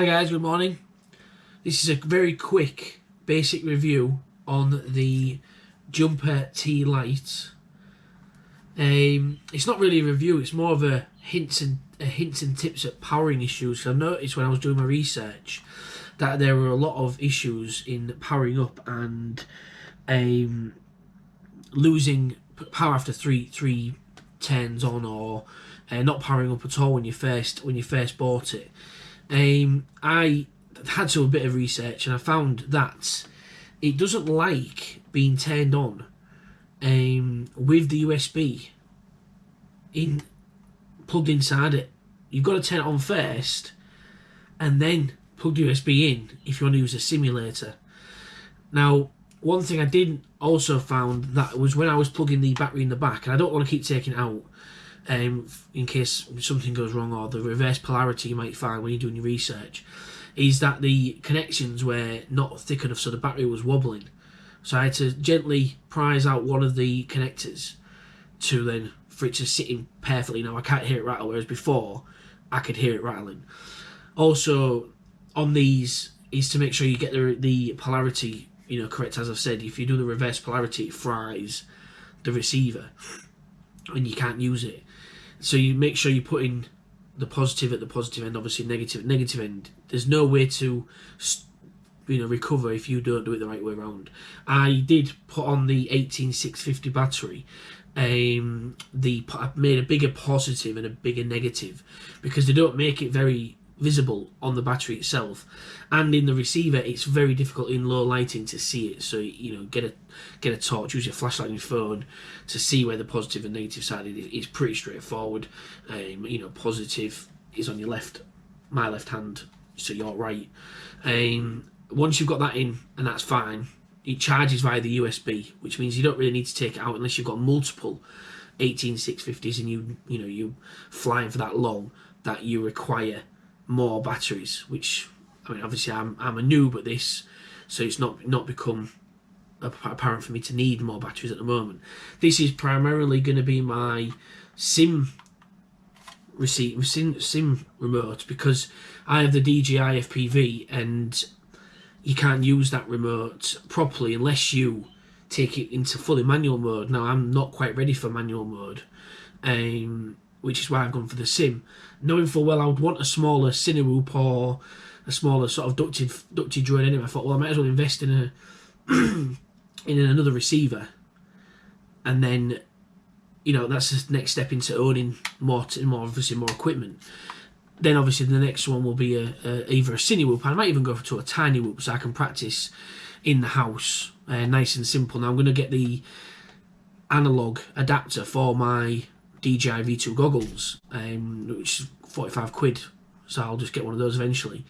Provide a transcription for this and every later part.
Hi guys, good morning. This is a very quick basic review on the jumper T-lite. It's not really a review, it's more of a hints and tips at powering issues. I noticed when I was doing my research that there were a lot of issues in powering up and losing power after three turns on, or not powering up at all when you first bought it. I had to do a bit of research and I found that it doesn't like being turned on with the USB plugged inside it. You've got to turn it on first and then plug the USB in if you want to use a simulator. Now, one thing I didn't also found that was when I was plugging the battery in the back, and I don't want to keep taking it out in case something goes wrong, or the reverse polarity you might find when you're doing your research, is that the connections were not thick enough, so the battery was wobbling. So I had to gently prise out one of the connectors for it to sit in perfectly. Now I can't hear it rattle, whereas before I could hear it rattling. Also on these is to make sure you get the polarity correct. As I've said, if you do the reverse polarity, it fries the receiver and you can't use it. So you make sure you put in the positive at the positive end, obviously negative at negative end. There's no way to recover if you don't do it the right way around. I did put on the 18650 battery. I made a bigger positive and a bigger negative because they don't make it very visible on the battery itself, and in the receiver it's very difficult in low lighting to see it. So get a torch, use your flashlight on your phone to see where the positive and negative side is. It's pretty straightforward. Positive is on your left, my left hand, so your right. Once you've got that in, and that's fine, it charges via the USB, which means you don't really need to take it out unless you've got multiple 18650s and you're flying for that long that you require more batteries. Which, I mean, obviously I'm a noob at this, so it's not become apparent for me to need more batteries at the moment. This is primarily going to be my sim remote, because I have the DJI FPV and you can't use that remote properly unless you take it into fully manual mode. Now I'm not quite ready for manual mode, which is why I've gone for the sim, knowing full well I would want a smaller Cineroop or a smaller sort of ducted drone anyway. I thought, well, I might as well invest in another receiver, and then that's the next step into owning more equipment. Then obviously the next one will be either a Cineroop. I might even go to a tiny whoop so I can practice in the house, nice and simple. Now I'm going to get the analog adapter for my DJI V2 goggles, which is 45 quid, so I'll just get one of those eventually.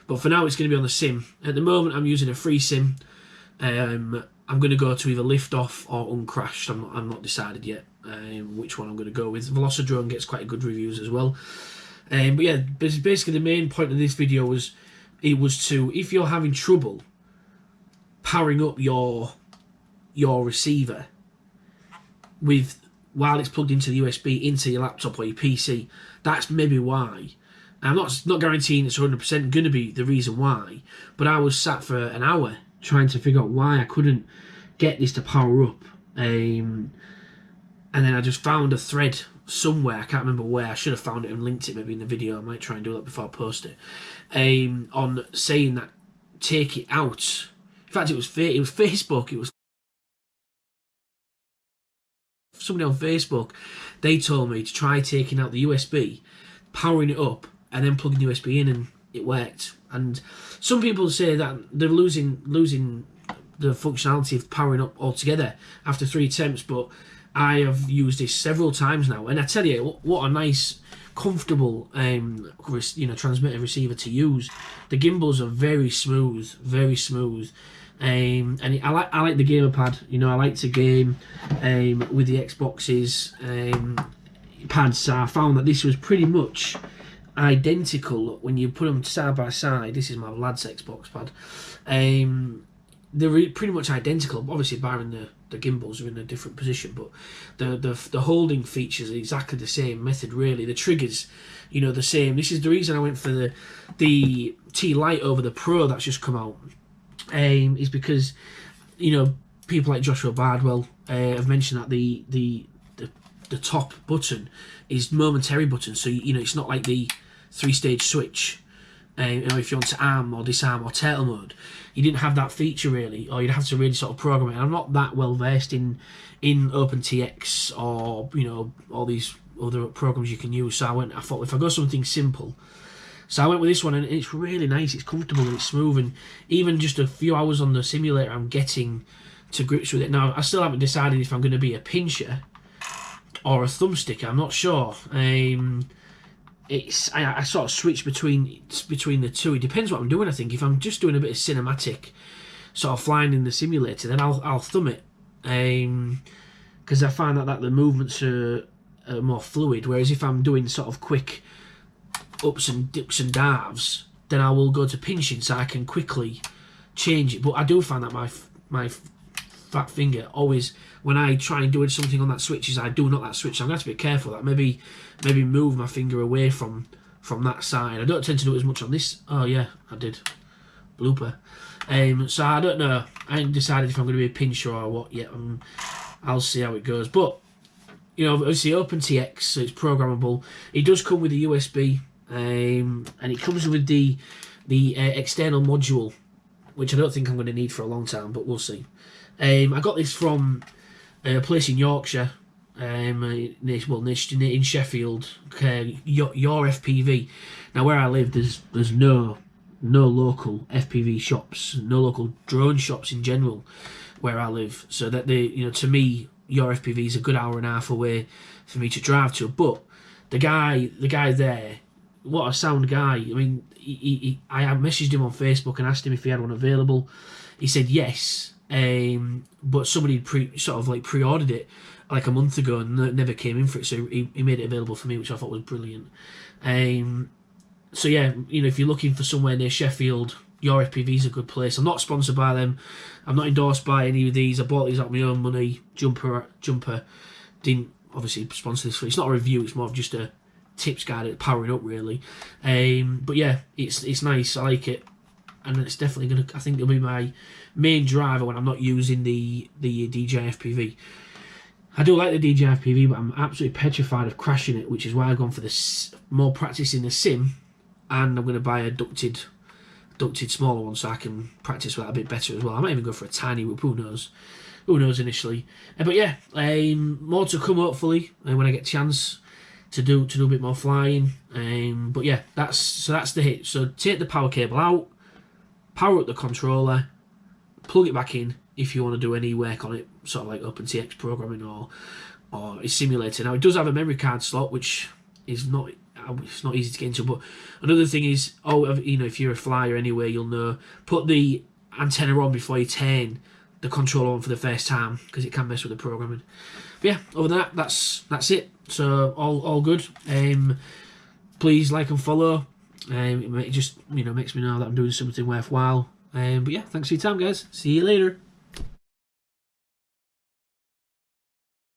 But for now it's going to be on the sim. At the moment I'm using a free sim. I'm going to go to either lift off or uncrashed. I'm not decided yet which one I'm going to go with. Velocidrone gets quite good reviews as well. But yeah, basically the main point of this video was to, if you're having trouble powering up your receiver while it's plugged into the USB into your laptop or your PC, that's maybe why. I'm not guaranteeing it's 100% going to be the reason why, but I was sat for an hour trying to figure out why I couldn't get this to power up, and then I just found a thread somewhere, I can't remember where. I should have found it and linked it maybe in the video. I might try and do that before I post it, on saying that take it out. In fact, it was Facebook. It was somebody on Facebook. They told me to try taking out the USB, powering it up, and then plugging the USB in, and it worked. And some people say that they're losing the functionality of powering up altogether after 3 attempts, but I have used this several times now, and I tell you what a nice, comfortable transmitter receiver to use. The gimbals are very smooth, and I like the gamer pad. I like to game with the Xbox's pads. So I found that this was pretty much identical when you put them side by side. This is my lad's Xbox pad. They're pretty much identical, obviously barring the the gimbals are in a different position, but the holding features are exactly the same method really. The triggers, you know, the same. This is the reason I went for the T-lite over the Pro that's just come out, is because, you know, people like Joshua Bardwell have mentioned that the top button is momentary button, so you know it's not like the 3-stage switch. You know, if you want to arm or disarm or turtle mode, you didn't have that feature really, or you'd have to really sort of program it. And I'm not that well versed in OpenTX or, you know, all these other programs you can use. So I thought if I go something simple, so I went with this one, and it's really nice. It's comfortable and it's smooth, and even just a few hours on the simulator, I'm getting to grips with it. Now I still haven't decided if I'm going to be a pincher or a thumbsticker. I'm not sure. I sort of switch between the two. It depends what I'm doing. I think if I'm just doing a bit of cinematic, sort of flying in the simulator, then I'll thumb it, because I find that the movements are more fluid. Whereas if I'm doing sort of quick ups and dips and dives, then I will go to pinching so I can quickly change it. But I do find that my fat finger always, when I try and do something on that switch, is I do not that switch. So I'm going to have to be careful that maybe move my finger away from that side. I don't tend to do it as much on this. Oh yeah, I did. Blooper. So I don't know. I haven't decided if I'm going to be a pincher or what yet. I'll see how it goes. But you know, obviously OpenTX, so it's programmable. It does come with a USB, and it comes with the external module, which I don't think I'm going to need for a long time, but we'll see. I got this from a place in Yorkshire, in Sheffield, your FPV. Now where I live, there's no local FPV shops, no local drone shops in general where I live. So that to me, your FPV is a good hour and a half away for me to drive to. But the guy there, what a sound guy. I mean, I messaged him on Facebook and asked him if he had one available. He said yes. But somebody pre-ordered it like a month ago and never came in for it, so he made it available for me, which I thought was brilliant. So yeah, you know, if you're looking for somewhere near Sheffield, your FPV is a good place. I'm not sponsored by them. I'm not endorsed by any of these. I bought these out of my own money. Jumper didn't obviously sponsor this. It's not a review. It's more of just a tips guide, powering up really. But yeah, it's nice. I like it, and it's definitely gonna. I think it'll be my main driver when I'm not using the DJI FPV. I do like the DJI FPV, but I'm absolutely petrified of crashing it, which is why I've gone for more practice in the sim, and I'm going to buy a ducted smaller one so I can practice with that a bit better as well. I might even go for a tiny whoop, who knows initially. But yeah, more to come hopefully when I get a chance to do a bit more flying. But yeah, that's the hit. So take the power cable out, power up the controller, plug it back in if you want to do any work on it, sort of like OpenTX programming or a simulator. Now it does have a memory card slot, which is not easy to get into. But another thing is, you know, if you're a flyer anyway, you'll know, put the antenna on before you turn the controller on for the first time, because it can mess with the programming. But yeah, other than that, that's it. So all good. Please like and follow. It just, you know, makes me know that I'm doing something worthwhile. But yeah, thanks for your time, guys. See you later.